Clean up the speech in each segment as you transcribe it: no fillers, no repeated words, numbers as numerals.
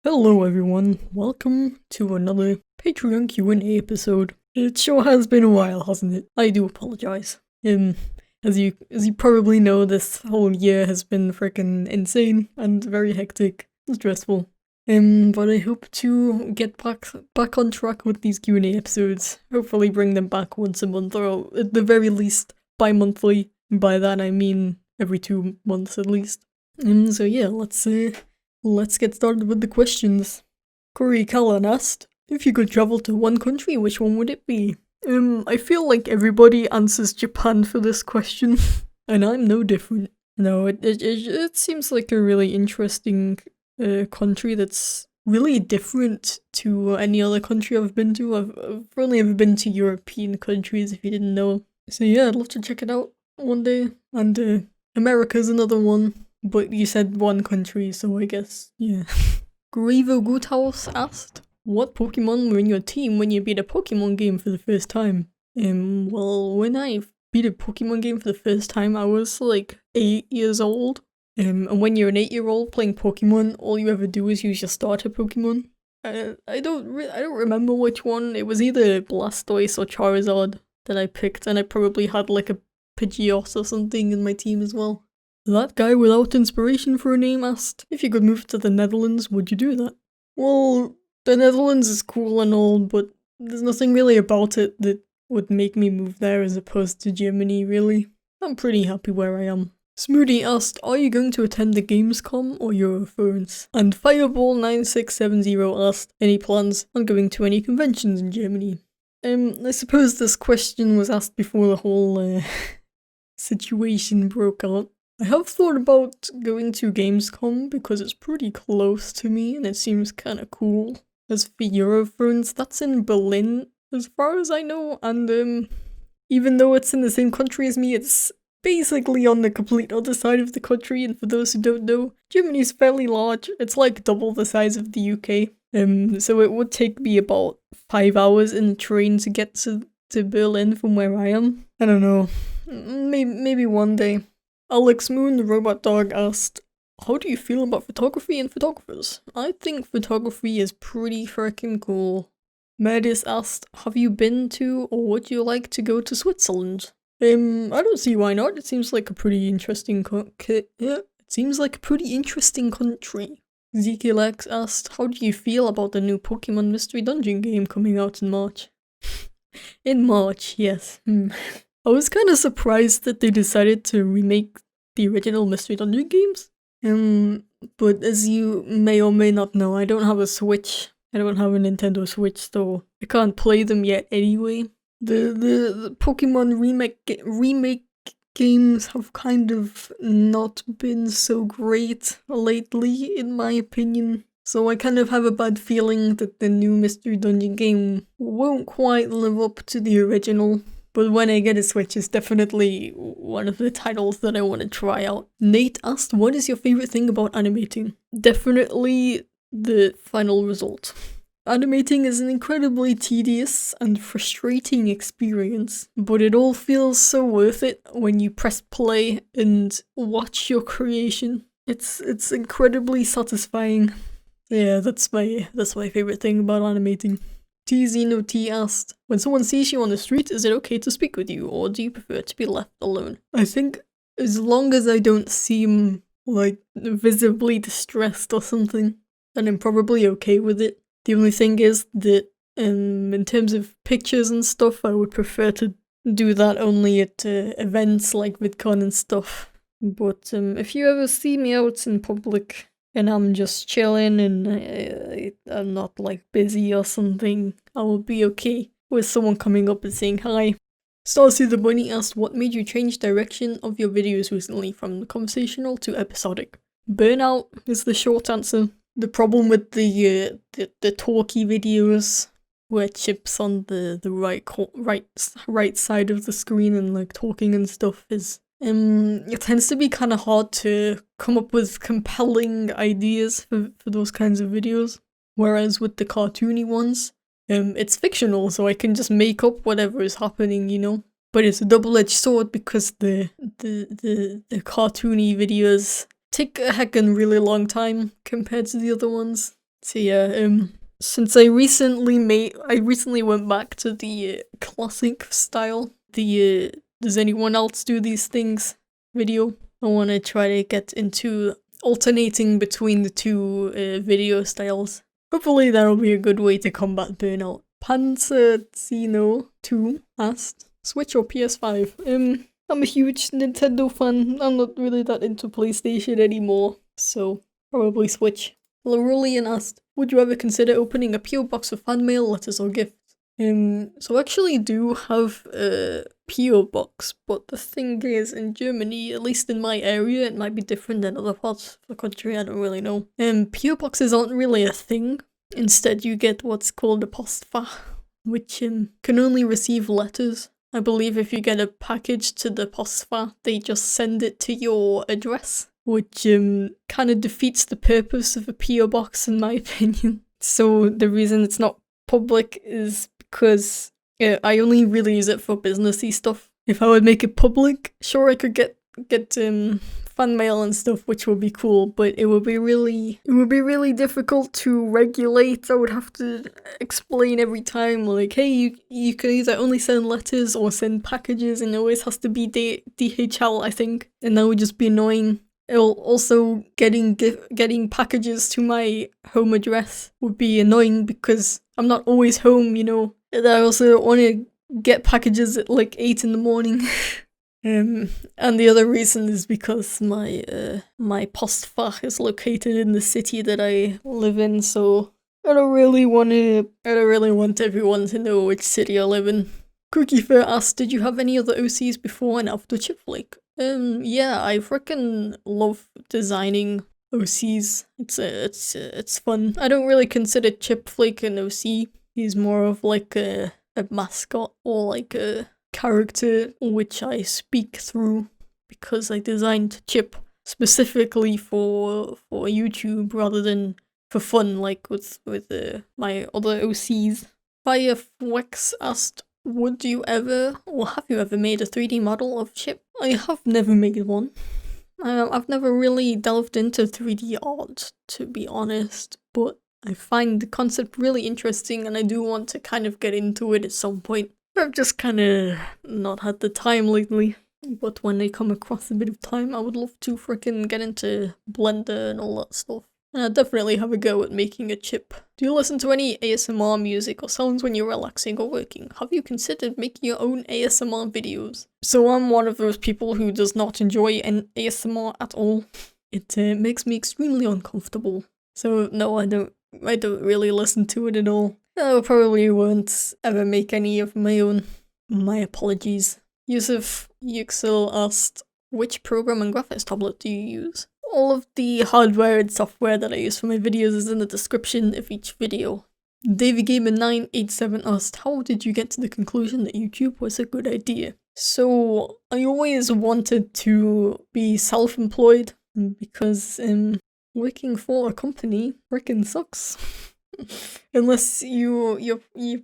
Hello everyone, welcome to another Patreon Q&A episode. It sure has been a while, hasn't it? I do apologize. As you probably know, this whole year has been freaking insane and very hectic and stressful. But I hope to get back on track with these Q&A episodes. Hopefully bring them back once a month, or at the very least bi-monthly. By that I mean every 2 months at least. So yeah, let's get started with the questions. Corey Callan asked, if you could travel to one country, which one would it be? I feel like everybody answers Japan for this question, and I'm no different. No, it seems like a really interesting country that's really different to any other country I've been to. I've only ever been to European countries, if you didn't know. So yeah, I'd love to check it out one day. And America's another one. But you said one country, so I guess, yeah. Gravo Goodhouse asked, what Pokemon were in your team when you beat a Pokemon game for the first time? Well, when I beat a Pokemon game for the first time, I was like 8 years old. And when you're an 8-year-old playing Pokemon, all you ever do is use your starter Pokemon. I don't remember which one. It was either Blastoise or Charizard that I picked, and I probably had like a Pidgeot or something in my team as well. That guy without inspiration for a name asked, if you could move to the Netherlands, would you do that? Well, the Netherlands is cool and all, but there's nothing really about it that would make me move there as opposed to Germany, really. I'm pretty happy where I am. Smoothie asked, are you going to attend the gamescom or eurofurence? And Fireball9670 asked, any plans on going to any conventions in Germany? I suppose this question was asked before the whole situation broke out. I have thought about going to Gamescom because it's pretty close to me and it seems kinda cool. As for Eurofurence, that's in Berlin, as far as I know, and even though it's in the same country as me, it's basically on the complete other side of the country, and for those who don't know, Germany's fairly large. It's like double the size of the UK, so it would take me about 5 hours in the train to get to Berlin from where I am. I don't know, maybe one day. Alex Moon, the robot dog, asked, how do you feel about photography and photographers? I think photography is pretty freaking cool. Meredith asked, have you been to or would you like to go to Switzerland? I don't see why not. It seems like a pretty interesting country. Ezekiel X asked, how do you feel about the new Pokemon Mystery Dungeon game coming out in March? In March, yes. I was kind of surprised that they decided to remake the original Mystery Dungeon games. But as you may or may not know, I don't have a Switch. I don't have a Nintendo Switch, so I can't play them yet anyway. The Pokemon remake games have kind of not been so great lately, in my opinion. So I kind of have a bad feeling that the new Mystery Dungeon game won't quite live up to the original. But when I get a Switch, it's definitely one of the titles that I want to try out. Nate asked, what is your favorite thing about animating? Definitely the final result. Animating is an incredibly tedious and frustrating experience, but it all feels so worth it when you press play and watch your creation. It's incredibly satisfying. Yeah, that's my favorite thing about animating. TZNOT asked, when someone sees you on the street, is it okay to speak with you, or do you prefer to be left alone? I think as long as I don't seem, like, visibly distressed or something, then I'm probably okay with it. The only thing is that, in terms of pictures and stuff, I would prefer to do that only at events like vidcon and stuff. But if you ever see me out in public, and I'm just chilling and I'm not like busy or something, I will be okay with someone coming up and saying hi. Stacy the Bunny asked, what made you change direction of your videos recently from conversational to episodic? Burnout is the short answer. The problem with the talky videos where Chip's on the right side of the screen and like talking and stuff is it tends to be kind of hard to come up with compelling ideas for those kinds of videos. Whereas with the cartoony ones, it's fictional, so I can just make up whatever is happening, you know? But it's a double-edged sword because the cartoony videos take a heckin' really long time compared to the other ones. So yeah, since I recently went back to the classic style, the does anyone else do these things video. I want to try to get into alternating between the two video styles. Hopefully that'll be a good way to combat burnout. Panzerzino 2 asked, Switch or PS5? I'm a huge Nintendo fan. I'm not really that into PlayStation anymore, so probably Switch. Larulian asked, would you ever consider opening a PO box of fan mail, letters, or gifts? So I actually do have a PO box, but the thing is, in Germany, at least in my area, it might be different than other parts of the country, I don't really know. PO boxes aren't really a thing. Instead, you get what's called a Postfach, which can only receive letters. I believe if you get a package to the Postfach, they just send it to your address, which kind of defeats the purpose of a PO box in my opinion. So the reason it's not public is because I only really use it for businessy stuff. If I would make it public, sure I could get fan mail and stuff, which would be cool, but it would be really difficult to regulate. I would have to explain every time, like, hey, you can either only send letters or send packages, and it always has to be DHL, I think, and that would just be annoying. Also, getting packages to my home address would be annoying because I'm not always home, you know. And I also want to get packages at like 8 in the morning. And the other reason is because my Postfach is located in the city that I live in, so I don't really want everyone to know which city I live in. Cookie Fair asked, did you have any other OCs before and after chipflake? Yeah, I freaking love designing OCs. It's fun. I don't really consider chipflake an OC. He's more of like a mascot or like a character which I speak through because I designed Chip specifically for YouTube rather than for fun like with my other OCs. Fireflex asked, would you ever or have you ever made a 3D model of Chip? I have never made one. I've never really delved into 3D art, to be honest, but I find the concept really interesting and I do want to kind of get into it at some point. I've just kind of not had the time lately, but when I come across a bit of time, I would love to freaking get into Blender and all that stuff. And I'll definitely have a go at making a chip. Do you listen to any ASMR music or sounds when you're relaxing or working? Have you considered making your own ASMR videos? So I'm one of those people who does not enjoy an ASMR at all. It makes me extremely uncomfortable. So no, I don't really listen to it at all. I probably won't ever make any of my own. My apologies. Yusuf Yuxil asked, which program and graphics tablet do you use? All of the hardware and software that I use for my videos is in the description of each video. DavyGamer987 asked, how did you get to the conclusion that YouTube was a good idea? So, I always wanted to be self-employed because working for a company frickin' sucks. Unless you're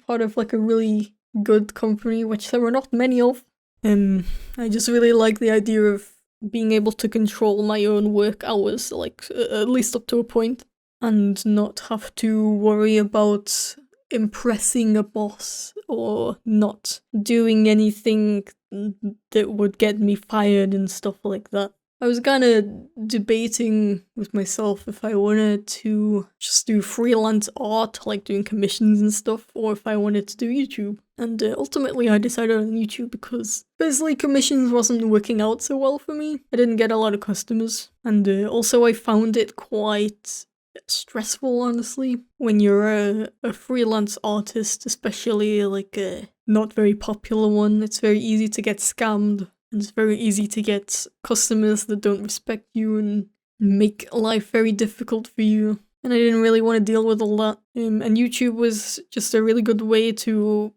part of like a really good company, which there are not many of. I just really like the idea of being able to control my own work hours, like at least up to a point, and not have to worry about impressing a boss or not doing anything that would get me fired and stuff like that. I was kind of debating with myself if I wanted to just do freelance art, like doing commissions and stuff, or if I wanted to do YouTube. And ultimately I decided on YouTube because basically commissions wasn't working out so well for me. I didn't get a lot of customers. And also I found it quite stressful, honestly. When you're a freelance artist, especially like a not very popular one, it's very easy to get scammed. And it's very easy to get customers that don't respect you and make life very difficult for you. And I didn't really want to deal with all that. And YouTube was just a really good way to,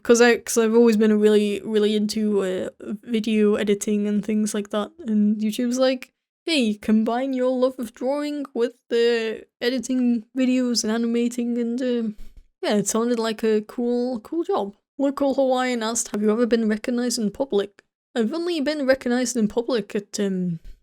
cause I've always been really into video editing and things like that. And YouTube's like, hey, combine your love of drawing with the editing videos and animating, and yeah, it sounded like a cool job. Local Hawaiian asked, have you ever been recognized in public? I've only been recognized in public at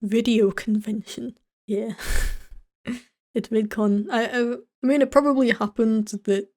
video convention. Yeah. at VidCon. I mean, it probably happened that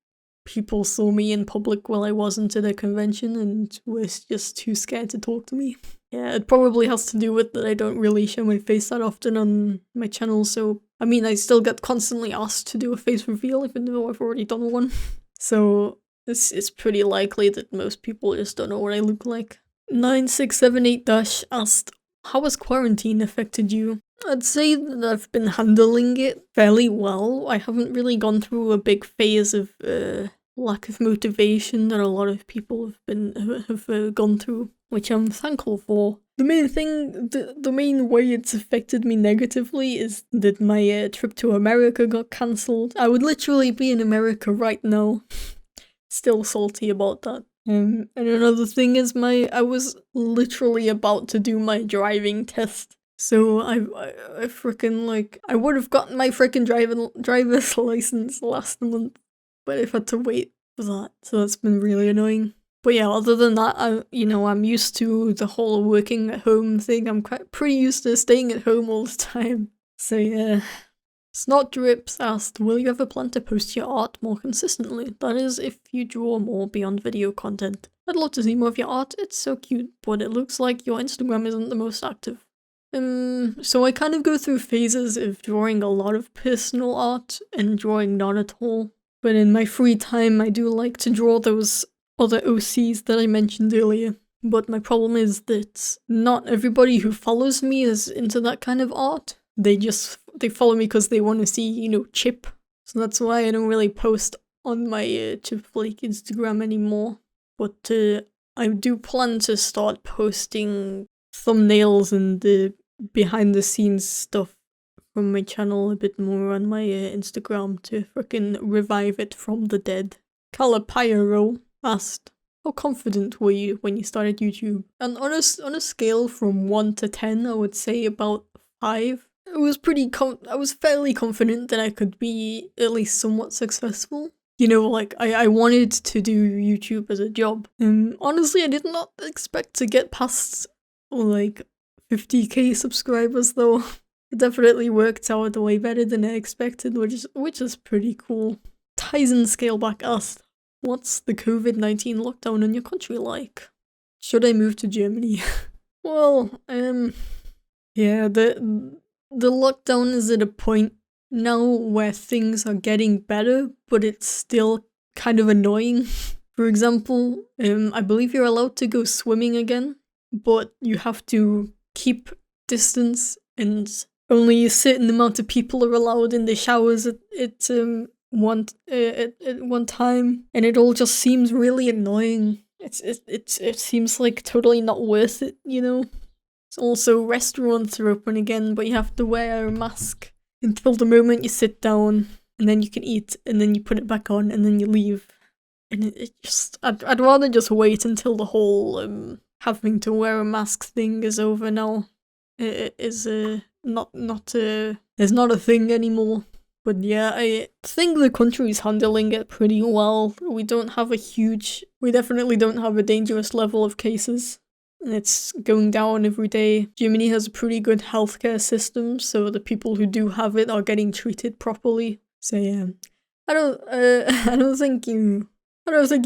people saw me in public while I wasn't at a convention and was just too scared to talk to me. Yeah, it probably has to do with that I don't really show my face that often on my channel, so I mean, I still get constantly asked to do a face reveal even though I've already done one. So it's pretty likely that most people just don't know what I look like. 9678- asked, how has quarantine affected you? I'd say that I've been handling it fairly well. I haven't really gone through a big phase of lack of motivation that a lot of people have gone through, which I'm thankful for. The main thing, the main way it's affected me negatively is that my trip to America got cancelled. I would literally be in America right now. Still salty about that. And another thing is I was literally about to do my driving test. So I freaking like, I would have gotten my freaking driver's license last month, but I've had to wait for that. So that's been really annoying. But yeah, other than that, I'm used to the whole working at home thing. I'm pretty used to staying at home all the time. So yeah. Snot Drips asked, will you ever plan to post your art more consistently? That is, if you draw more beyond video content. I'd love to see more of your art, it's so cute, but it looks like your Instagram isn't the most active. So I kind of go through phases of drawing a lot of personal art and drawing not at all. But in my free time, I do like to draw those other OCs that I mentioned earlier. But my problem is that not everybody who follows me is into that kind of art. They follow me because they want to see, Chip. So that's why I don't really post on my chipflake Instagram anymore. But I do plan to start posting thumbnails and the behind the scenes stuff from my channel a bit more on my Instagram to frickin' revive it from the dead. Calipyro asked, how confident were you when you started YouTube? And on a scale from 1 to 10, I would say about 5. I was fairly confident that I could be at least somewhat successful. I wanted to do YouTube as a job. Honestly, I did not expect to get past, 50k subscribers though. It definitely worked out way better than I expected, which is pretty cool. Tyson Scaleback asked, what's the COVID-19 lockdown in your country like? Should I move to Germany? Well, yeah, the lockdown is at a point now where things are getting better, but it's still kind of annoying. For example, I believe you're allowed to go swimming again, but you have to keep distance and only a certain amount of people are allowed in the showers at one time, and it all just seems really annoying. It seems like totally not worth it, Also, restaurants are open again, but you have to wear a mask until the moment you sit down, and then you can eat, and then you put it back on, and then you leave. And I'd rather just wait until the whole having to wear a mask thing is over now. It is not a thing anymore. But yeah, I think the country's handling it pretty well. We definitely don't have a dangerous level of cases. And it's going down every day. Germany has a pretty good healthcare system, so the people who do have it are getting treated properly. So yeah, I don't think you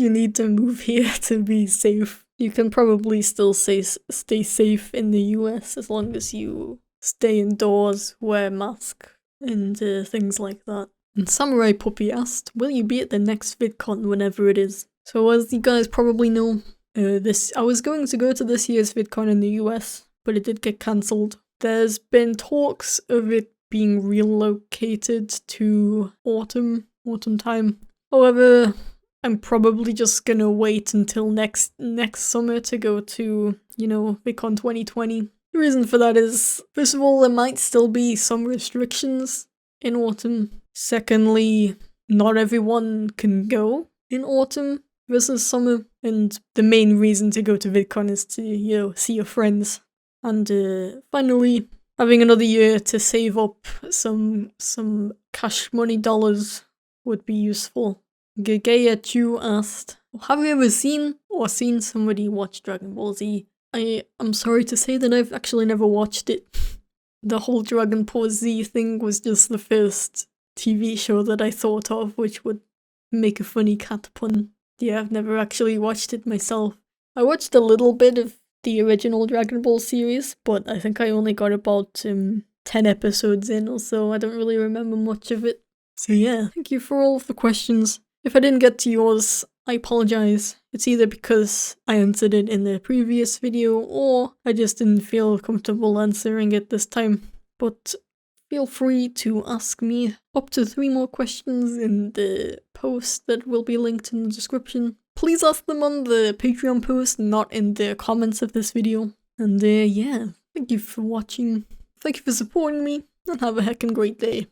need to move here to be safe. You can probably still stay safe in the US as long as you stay indoors, wear a mask, and things like that. And Samurai Puppy asked, will you be at the next VidCon whenever it is? So as you guys probably know, I was going to go to this year's VidCon in the US, but it did get cancelled. There's been talks of it being relocated to autumn time. However, I'm probably just gonna wait until next summer to go to, VidCon 2020. The reason for that is, first of all, there might still be some restrictions in autumn. Secondly, not everyone can go in autumn versus summer, and the main reason to go to VidCon is to, see your friends. And finally, having another year to save up some cash money dollars would be useful. Gagea Chu asked, have you ever seen somebody watch Dragon Ball Z? I'm sorry to say that I've actually never watched it. The whole Dragon Ball Z thing was just the first TV show that I thought of which would make a funny cat pun. Yeah, I've never actually watched it myself. I watched a little bit of the original Dragon Ball series, but I think I only got about 10 episodes in or so. I don't really remember much of it. So yeah, thank you for all of the questions. If I didn't get to yours, I apologize. It's either because I answered it in the previous video or I just didn't feel comfortable answering it this time. But feel free to ask me up to 3 more questions in the post that will be linked in the description. Please ask them on the Patreon post, not in the comments of this video. And yeah, thank you for watching, thank you for supporting me, and have a heckin' great day.